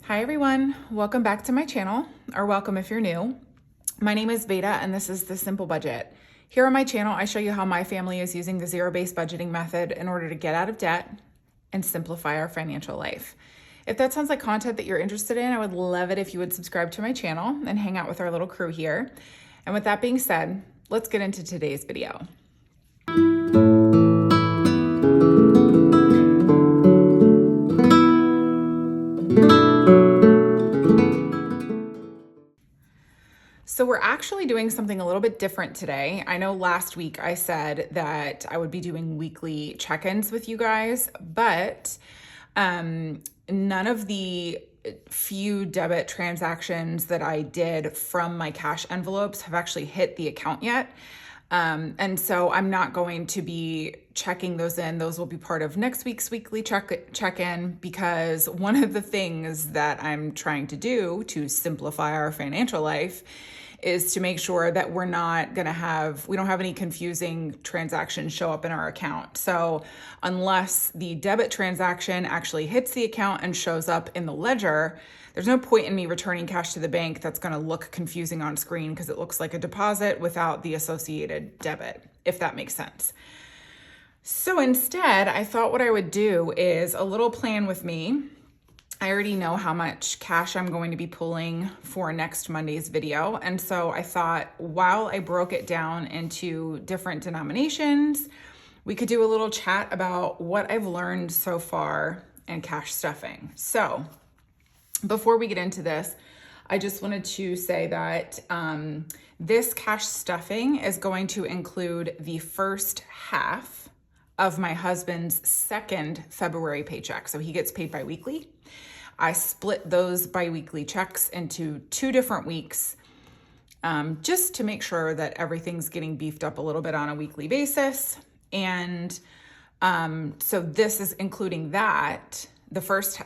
Hi everyone, welcome back to my channel, or welcome if you're new. My name is Veda and this is The Simple Budget. Here on my channel, I show you how my family is using the zero-based budgeting method in order to get out of debt and simplify our financial life. If that sounds like content that you're interested in, I would love it if you would subscribe to my channel and hang out with our little crew here. And with that being said, let's get into today's video. So we're actually doing something a little bit different today. I know last week I said that I would be doing weekly check-ins with you guys, but none of the few debit transactions that I did from my cash envelopes have actually hit the account yet. And so I'm not going to be checking those in. Those will be part of next week's weekly check-in because one of the things that I'm trying to do to simplify our financial life is to make sure that we don't have any confusing transactions show up in our account. So unless the debit transaction actually hits the account and shows up in the ledger, there's no point in me returning cash to the bank that's going to look confusing on screen because it looks like a deposit without the associated debit, if that makes sense. So instead, I thought what I would do is a little plan with me. I already know how much cash I'm going to be pulling for next Monday's video. And so I thought while I broke it down into different denominations, we could do a little chat about what I've learned so far in cash stuffing. So before we get into this, I just wanted to say that this cash stuffing is going to include the first half of my husband's second February paycheck. So he gets paid biweekly. I split those biweekly checks into 2 different weeks just to make sure that everything's getting beefed up a little bit on a weekly basis. And so this is including that, the first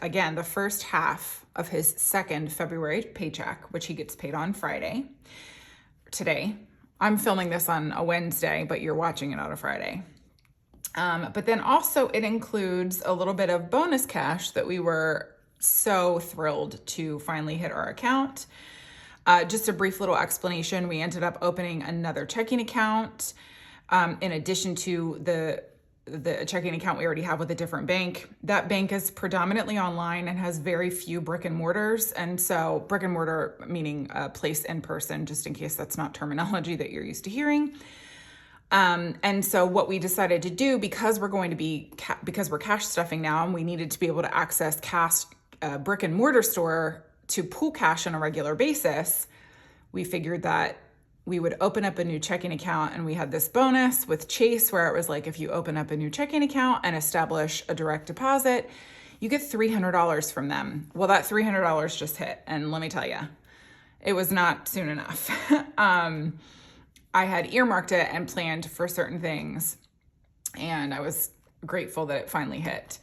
half of his second February paycheck, which he gets paid on Friday. Today, I'm filming this on a Wednesday, but you're watching it on a Friday. But then also it includes a little bit of bonus cash that we were so thrilled to finally hit our account. Just a brief little explanation. We ended up opening another checking account in addition to the checking account we already have with a different bank. That bank is predominantly online and has very few brick and mortars. And so brick and mortar meaning a place in person, just in case that's not terminology that you're used to hearing. And so what we decided to do, because we're cash stuffing now and we needed to be able to access cash, brick and mortar store to pull cash on a regular basis, we figured that we would open up a new checking account, and we had this bonus with Chase where it was like, if you open up a new checking account and establish a direct deposit, you get $300 from them. Well, that $300 just hit. And let me tell you, it was not soon enough. I had earmarked it and planned for certain things, and I was grateful that it finally hit.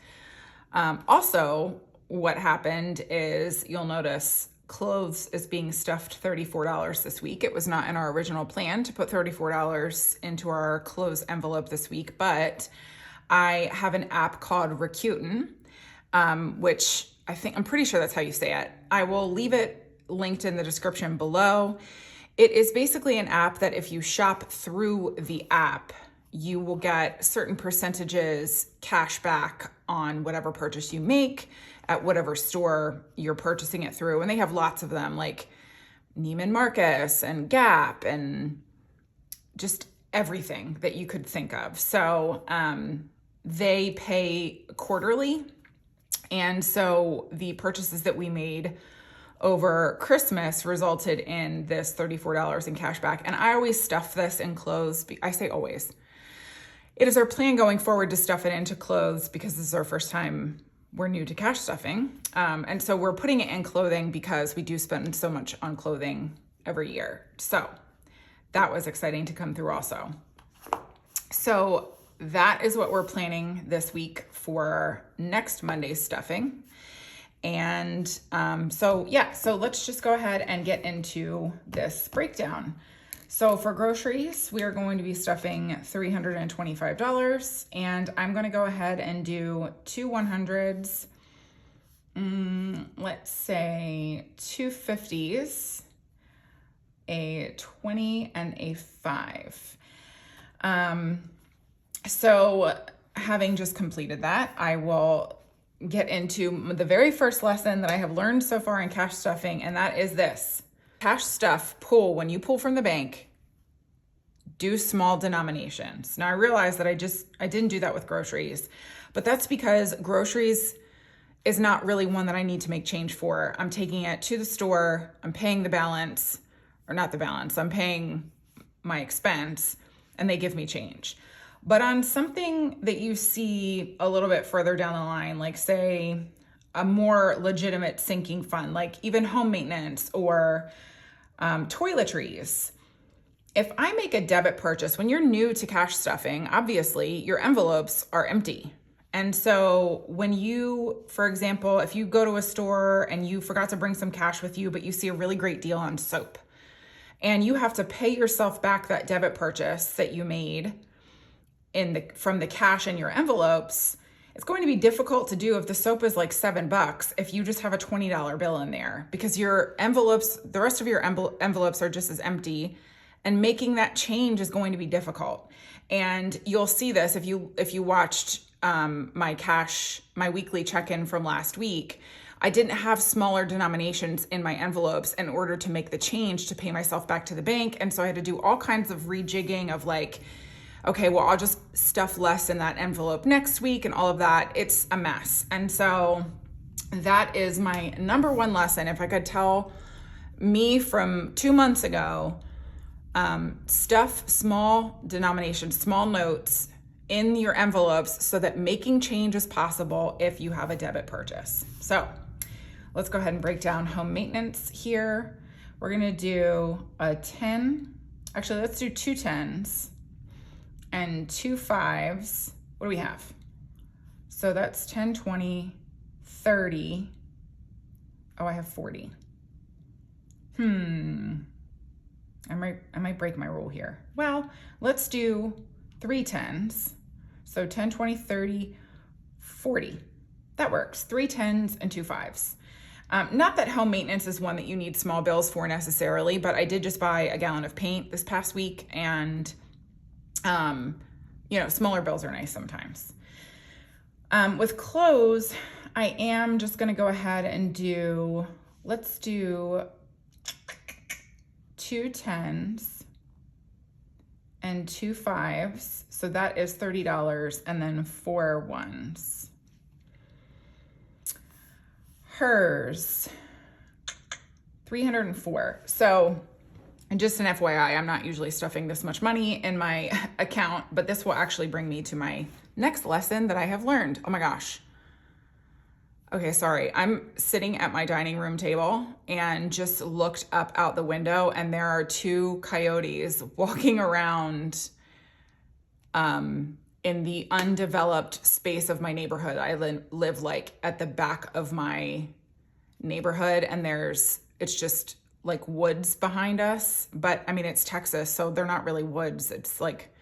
Also, what happened is you'll notice clothes is being stuffed $34 this week. It was not in our original plan to put $34 into our clothes envelope this week, but I have an app called Rakuten, which I'm pretty sure that's how you say it. I will leave it linked in the description below. It is basically an app that if you shop through the app, you will get certain percentages cash back on whatever purchase you make at whatever store you're purchasing it through. And they have lots of them, like Neiman Marcus and Gap and just everything that you could think of. So they pay quarterly. And so the purchases that we made over Christmas resulted in this $34 in cash back. And I always stuff this in clothes. I say always. It is our plan going forward to stuff it into clothes because this is our first time we're new to cash stuffing. And so we're putting it in clothing because we do spend so much on clothing every year. So that was exciting to come through also. So that is what we're planning this week for next Monday's stuffing. And so let's just go ahead and get into this breakdown. So for groceries, we are going to be stuffing $325, and I'm going to go ahead and do 2 100s, let's say 250s, a 20, and a 5. So having just completed that, I will get into the very first lesson that I have learned so far in cash stuffing, and that is this. Cash stuff pull, when you pull from the bank, do small denominations. Now I realize that I didn't do that with groceries, but that's because groceries is not really one that I need to make change for. I'm taking it to the store, I'm paying the balance, or not the balance, I'm paying my expense, and they give me change. But on something that you see a little bit further down the line, like say a more legitimate sinking fund, like even home maintenance or toiletries, if I make a debit purchase, when you're new to cash stuffing, obviously your envelopes are empty. And so when you, for example, if you go to a store and you forgot to bring some cash with you, but you see a really great deal on soap, and you have to pay yourself back that debit purchase that you made from the cash in your envelopes, it's going to be difficult to do if the soap is like $7 if you just have a $20 bill in there, because your envelopes, the rest of your envelopes are just as empty, and making that change is going to be difficult. And you'll see this if you watched my weekly check-in from last week. I didn't have smaller denominations in my envelopes in order to make the change to pay myself back to the bank. And so I had to do all kinds of rejigging of like, okay, well, I'll just stuff less in that envelope next week and all of that. It's a mess. And so that is my number one lesson. If I could tell me from 2 months ago, stuff small denominations, small notes in your envelopes so that making change is possible if you have a debit purchase. So let's go ahead and break down home maintenance here. We're gonna do a 10, actually let's do 2 10s and 2 5s. What do we have? So that's 10, 20, 30. Oh, I have 40. I might break my rule here. Well, let's do 3 10s. So 10, 20, 30, 40. That works. 3 10s and 2 5s. Not that home maintenance is one that you need small bills for necessarily, but I did just buy a gallon of paint this past week, and smaller bills are nice sometimes. With clothes, I am just gonna go ahead and let's do 2 10s and 2 5s. So that is $30, and then 4 1s. Hers, 304. So, and just an FYI, I'm not usually stuffing this much money in my account, but this will actually bring me to my next lesson that I have learned. Oh my gosh. Okay, sorry. I'm sitting at my dining room table and just looked up out the window, and there are 2 coyotes walking around in the undeveloped space of my neighborhood. I live like at the back of my neighborhood, and it's just like woods behind us, but I mean, it's Texas, so they're not really woods. It's like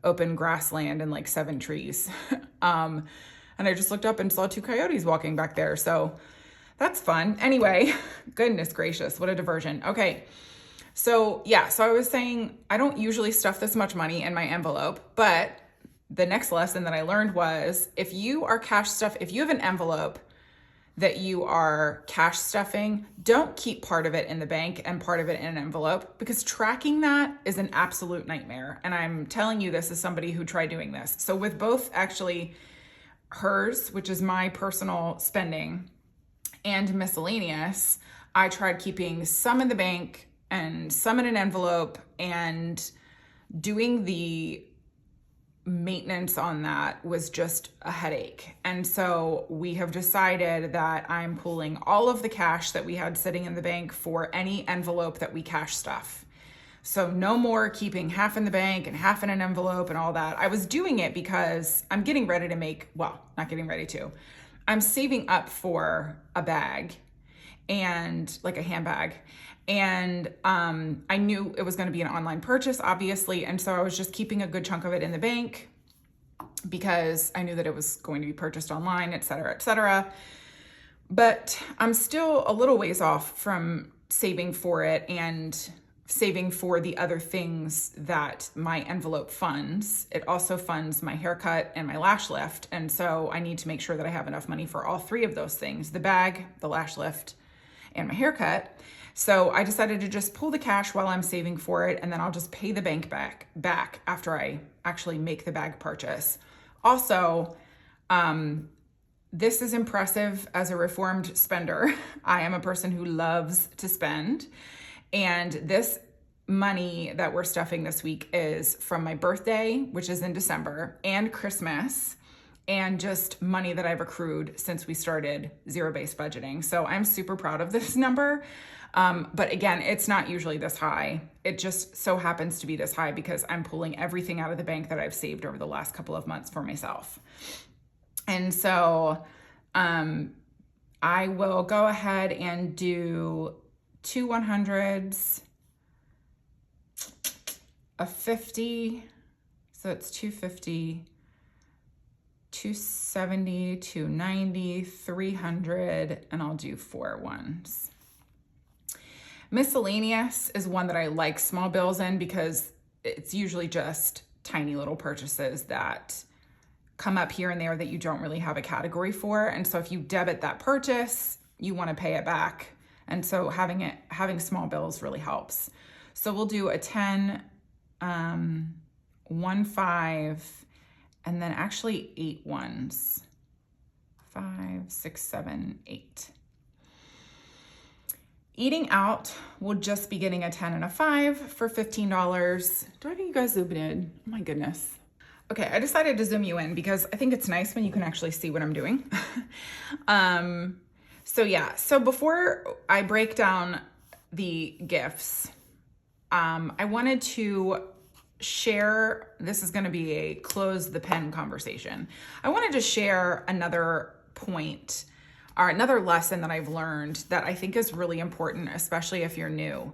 open grassland and like 7 trees. And I just looked up and saw 2 coyotes walking back there. So that's fun. Anyway, goodness gracious, what a diversion. Okay. So yeah, so I was saying, I don't usually stuff this much money in my envelope, but the next lesson that I learned was, if you have an envelope that you are cash stuffing, don't keep part of it in the bank and part of it in an envelope, because tracking that is an absolute nightmare. And I'm telling you this as somebody who tried doing this. So with both actually hers, which is my personal spending, and miscellaneous, I tried keeping some in the bank and some in an envelope, and doing the maintenance on that was just a headache. And so we have decided that I'm pulling all of the cash that we had sitting in the bank for any envelope that we cash stuff. So no more keeping half in the bank and half in an envelope and all that. I was doing it because I'm getting ready to I'm saving up for a bag, and like a handbag. And I knew it was going to be an online purchase, obviously. And so I was just keeping a good chunk of it in the bank because I knew that it was going to be purchased online, et cetera, et cetera. But I'm still a little ways off from saving for it and saving for the other things that my envelope funds. It also funds my haircut and my lash lift. And so I need to make sure that I have enough money for all three of those things, the bag, the lash lift, and my haircut. So I decided to just pull the cash while I'm saving for it, and then I'll just pay the bank back after I actually make the bag purchase. Also, this is impressive as a reformed spender. I am a person who loves to spend. And this money that we're stuffing this week is from my birthday, which is in December, and Christmas, and just money that I've accrued since we started zero-based budgeting. So I'm super proud of this number. But again, it's not usually this high. It just so happens to be this high because I'm pulling everything out of the bank that I've saved over the last couple of months for myself. And so I will go ahead and do 2 100s, a 50, so it's 250, 270, 290, 300, and I'll do 4 ones. Miscellaneous is one that I like small bills in because it's usually just tiny little purchases that come up here and there that you don't really have a category for. And so if you debit that purchase, you want to pay it back. And so having small bills really helps. So we'll do a 10, 1 5, and then actually 8 ones. 5, 6, 7, 8. Eating out, we'll just be getting a 10 and a 5 for $15. Do I get you guys zoomed in? Oh my goodness. Okay, I decided to zoom you in because I think it's nice when you can actually see what I'm doing. So before I break down the gifts, I wanted to share, this is gonna be a close the pen conversation. I wanted to share another point or another lesson that I've learned that I think is really important, especially if you're new.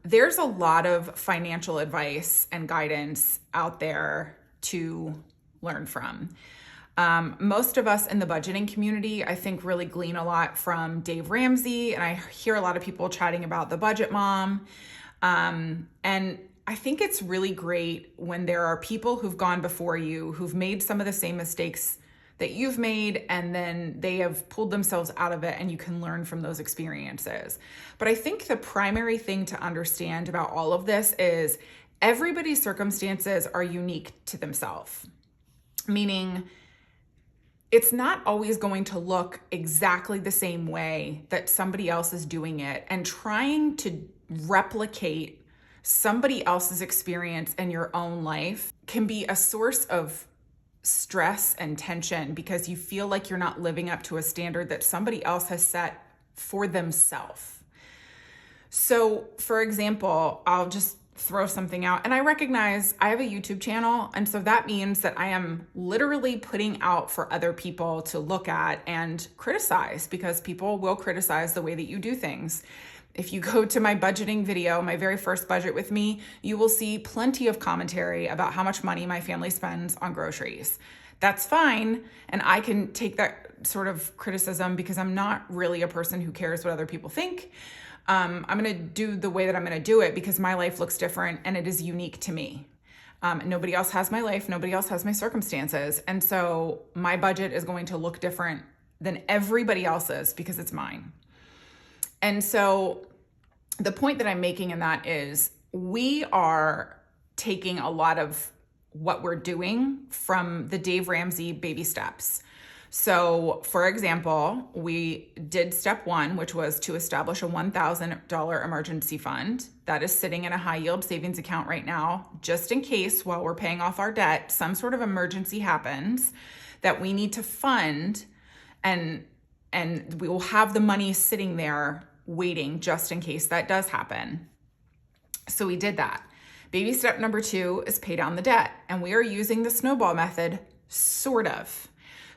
There's a lot of financial advice and guidance out there to learn from. Most of us in the budgeting community, I think, really glean a lot from Dave Ramsey, and I hear a lot of people chatting about the budget mom. And I think it's really great when there are people who've gone before you, who've made some of the same mistakes that you've made, and then they have pulled themselves out of it and you can learn from those experiences. But I think the primary thing to understand about all of this is everybody's circumstances are unique to themselves, meaning it's not always going to look exactly the same way that somebody else is doing it, and trying to replicate somebody else's experience in your own life can be a source of stress and tension because you feel like you're not living up to a standard that somebody else has set for themselves. So, for example, I'll just throw something out, and I recognize I have a YouTube channel, and so that means that I am literally putting out for other people to look at and criticize, because people will criticize the way that you do things. If you go to my budgeting video, my very first budget with me, you will see plenty of commentary about how much money my family spends on groceries. That's fine, and I can take that sort of criticism because I'm not really a person who cares what other people think. I'm gonna do the way that I'm gonna do it because my life looks different and it is unique to me. Nobody else has my life, nobody else has my circumstances, and so my budget is going to look different than everybody else's because it's mine. And so the point that I'm making in that is we are taking a lot of what we're doing from the Dave Ramsey baby steps. So for example, we did step 1, which was to establish a $1,000 emergency fund that is sitting in a high yield savings account right now, just in case while we're paying off our debt, some sort of emergency happens that we need to fund, and we will have the money sitting there waiting just in case that does happen. So we did that. Baby step number 2 is pay down the debt, and we are using the snowball method, sort of.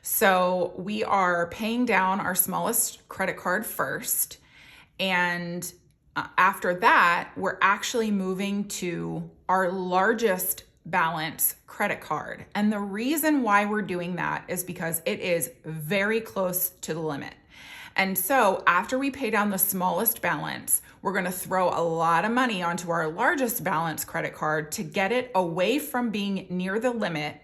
So we are paying down our smallest credit card first, and after that, we're actually moving to our largest balance credit card. And the reason why we're doing that is because it is very close to the limit. And so after we pay down the smallest balance, we're going to throw a lot of money onto our largest balance credit card to get it away from being near the limit,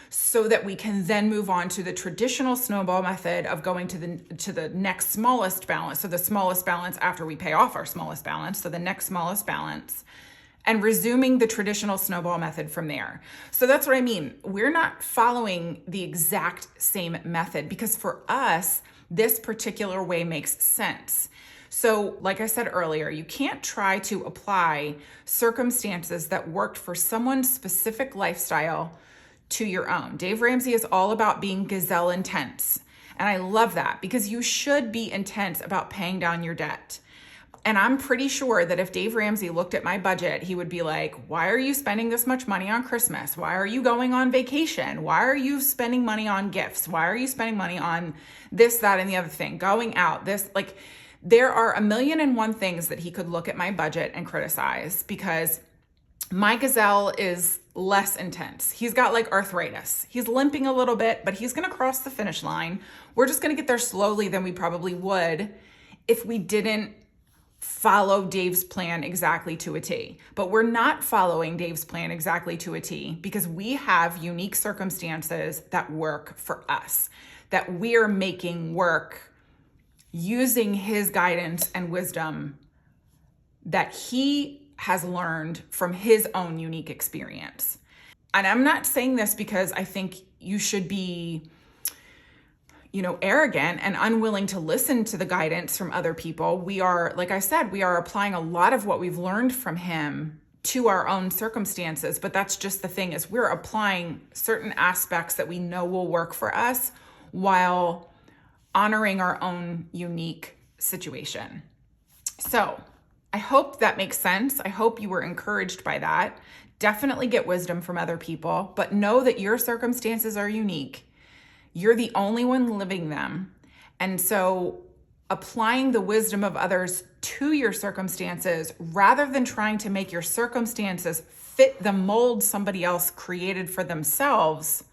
so that we can then move on to the traditional snowball method of going to the next smallest balance. So the smallest balance after we pay off our smallest balance, so the next smallest balance, and resuming the traditional snowball method from there. So that's what I mean. We're not following the exact same method because for us, this particular way makes sense. So like I said earlier, you can't try to apply circumstances that worked for someone's specific lifestyle to your own. Dave Ramsey is all about being gazelle intense. And I love that because you should be intense about paying down your debt. And I'm pretty sure that if Dave Ramsey looked at my budget, he would be like, why are you spending this much money on Christmas? Why are you going on vacation? Why are you spending money on gifts? Why are you spending money on this, that, and the other thing? Going out, this, like, there are 1,000,001 things that he could look at my budget and criticize because my gazelle is less intense. He's got like arthritis. He's limping a little bit, but he's going to cross the finish line. We're just going to get there slowly than we probably would if we didn't follow Dave's plan exactly to a T. But we're not following Dave's plan exactly to a T because we have unique circumstances that work for us, that we're making work using his guidance and wisdom that he has learned from his own unique experience. And I'm not saying this because I think you should be, arrogant and unwilling to listen to the guidance from other people. We are, like I said, we are applying a lot of what we've learned from him to our own circumstances. But that's just the thing, is we're applying certain aspects that we know will work for us while honoring our own unique situation. So I hope that makes sense. I hope you were encouraged by that. Definitely get wisdom from other people, but know that your circumstances are unique. You're the only one living them. And so applying the wisdom of others to your circumstances, rather than trying to make your circumstances fit the mold somebody else created for themselves,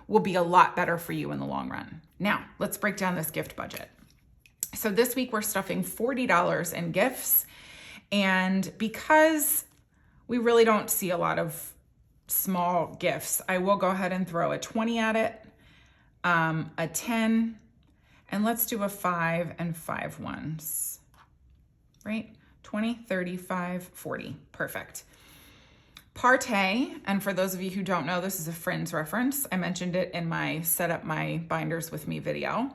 will be a lot better for you in the long run. Now, let's break down this gift budget. So this week we're stuffing $40 in gifts. And because we really don't see a lot of small gifts, I will go ahead and throw a 20 at it, a 10, and let's do a 5 and 5 ones, right? 20, 35, 40, perfect. Partay, and for those of you who don't know, this is a Friends reference. I mentioned it in my Set Up My Binders With Me video.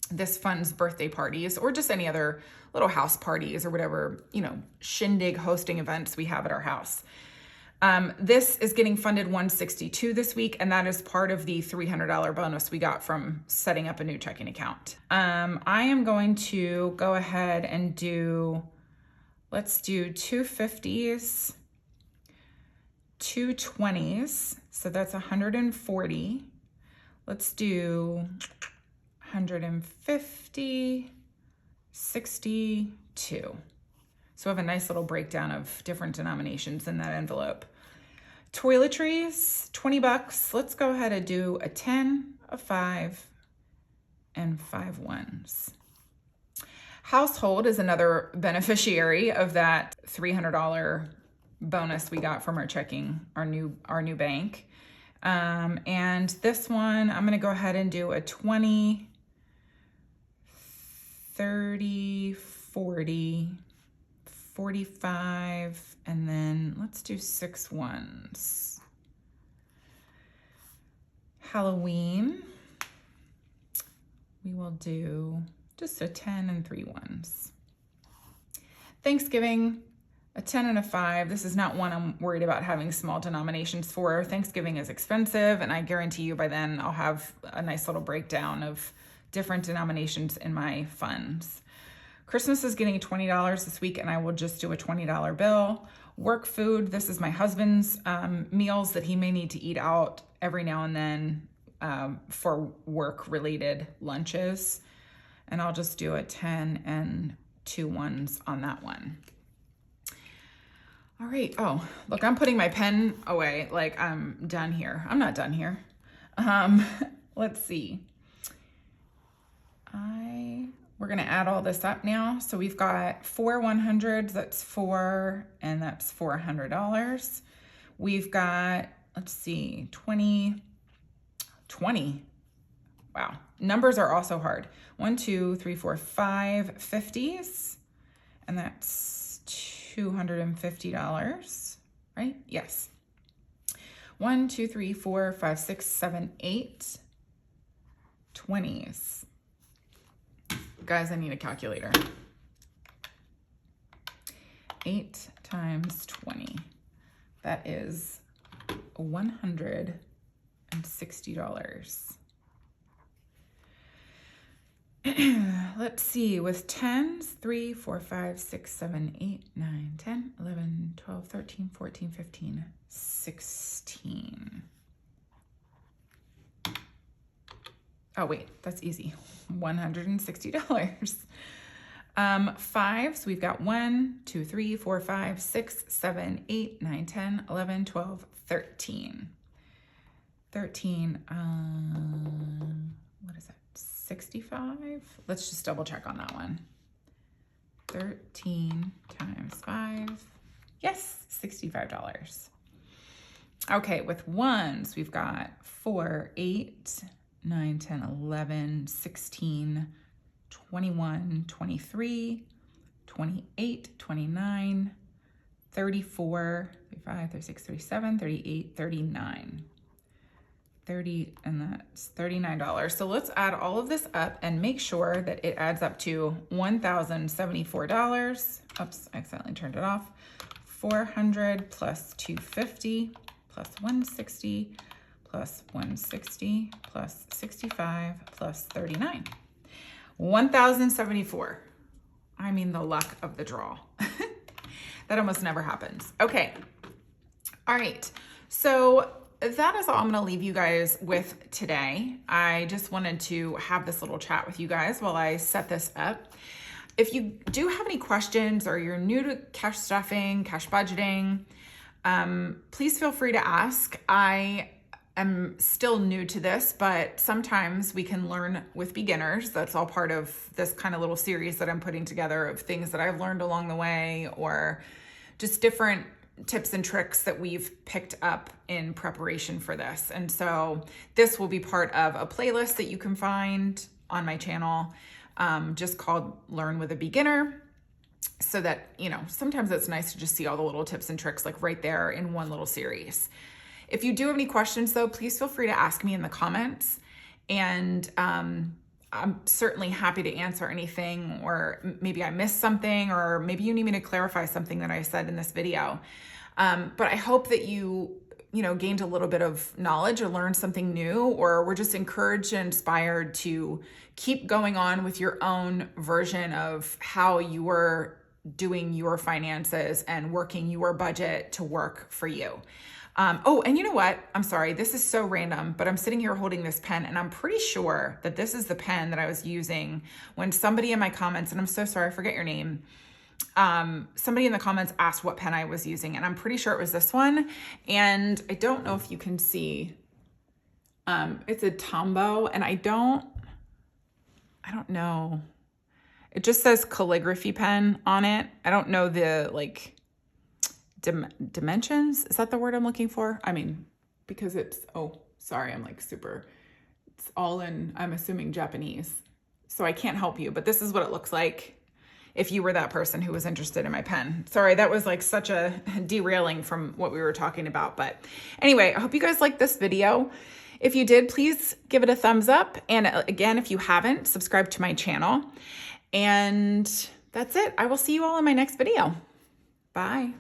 This funds birthday parties or just any other little house parties or whatever, shindig hosting events we have at our house. This is getting funded $162 this week, and that is part of the $300 bonus we got from setting up a new checking account. I am going to go ahead and let's do 2 50s, 2 20s, so that's 140. Let's do 150, 62. So we have a nice little breakdown of different denominations in that envelope. Toiletries, $20. Let's go ahead and do a 10, a 5, and 5 ones. Household is another beneficiary of that $300 bonus we got from our new bank. And this one, I'm going to go ahead and do a 20, 30, 40, 45, and then let's do 6 ones. Halloween, we will do just a 10 and 3 ones. Thanksgiving, a 10 and a 5. This is not one I'm worried about having small denominations for. Thanksgiving is expensive, and I guarantee you by then I'll have a nice little breakdown of different denominations in my funds. Christmas is getting $20 this week, and I will just do a $20 bill. Work food, this is my husband's meals that he may need to eat out every now and then for work-related lunches. And I'll just do a 10 and 2 ones on that one. All right. Oh, look, I'm putting my pen away like I'm done here. I'm not done here. Let's see. I We're gonna add all this up now. So we've got 4 100s, that's 4, and that's $400. We've got, let's see, 20. Wow, numbers are also hard. 1, 2, 3, 4, 5 50s, and that's $250, right? Yes. 1, 2, 3, 4, 5, 6, 7, 8 20s. Guys, I need a calculator. 8 times 20. That is $160. Let's see, with 10s, 3, 4, 5, 6, 7, 8, 9, 10, 11, 12, 13, 14, 15, 16. Oh, wait, that's easy. $160. Fives, we've got 1, 2, 3, 4, 5, 6, 7, 8, 9, 10, 11, 12, 13. 13, what is that, 65? Let's just double check on that one. 13 times 5, yes, $65. Okay, with ones, we've got 4, 8, 9, 10, 11, 16, 21, 23, 28, 29, 34, 35, 36, 37, 38, 39. 30, and that's $39. So let's add all of this up and make sure that it adds up to $1,074. Oops, I accidentally turned it off. 400 plus 250 plus 160 plus 160 plus 65 plus 39. 1,074. I mean, the luck of the draw. That almost never happens. Okay. All right. So that is all I'm going to leave you guys with today. I just wanted to have this little chat with you guys while I set this up. If you do have any questions or you're new to cash stuffing, cash budgeting, please feel free to ask. I am still new to this, but sometimes we can learn with beginners. That's all part of this kind of little series that I'm putting together of things that I've learned along the way, or just different tips and tricks that we've picked up in preparation for this. And so this will be part of a playlist that you can find on my channel, just called Learn with a Beginner. So that, you know, sometimes it's nice to just see all the little tips and tricks like right there in one little series. If you do have any questions though, please feel free to ask me in the comments, and I'm certainly happy to answer anything, or maybe I missed something, or maybe you need me to clarify something that I said in this video. But I hope that you gained a little bit of knowledge or learned something new, or were just encouraged and inspired to keep going on with your own version of how you were doing your finances and working your budget to work for you. Oh, and you know what? I'm sorry, this is so random, but I'm sitting here holding this pen, and I'm pretty sure that this is the pen that I was using when somebody in my comments, and I'm so sorry, I forget your name. Somebody in the comments asked what pen I was using, and I'm pretty sure it was this one. And I don't know if you can see, it's a Tombow, and I don't know. It just says calligraphy pen on it. I don't know the dimensions. Is that the word I'm looking for? I mean, because it's, oh, sorry, I'm like super, it's all in, I'm assuming Japanese. So I can't help you, but this is what it looks like if you were that person who was interested in my pen. Sorry, that was like such a derailing from what we were talking about. But anyway, I hope you guys liked this video. If you did, please give it a thumbs up. And again, if you haven't, subscribe to my channel. And that's it. I will see you all in my next video. Bye.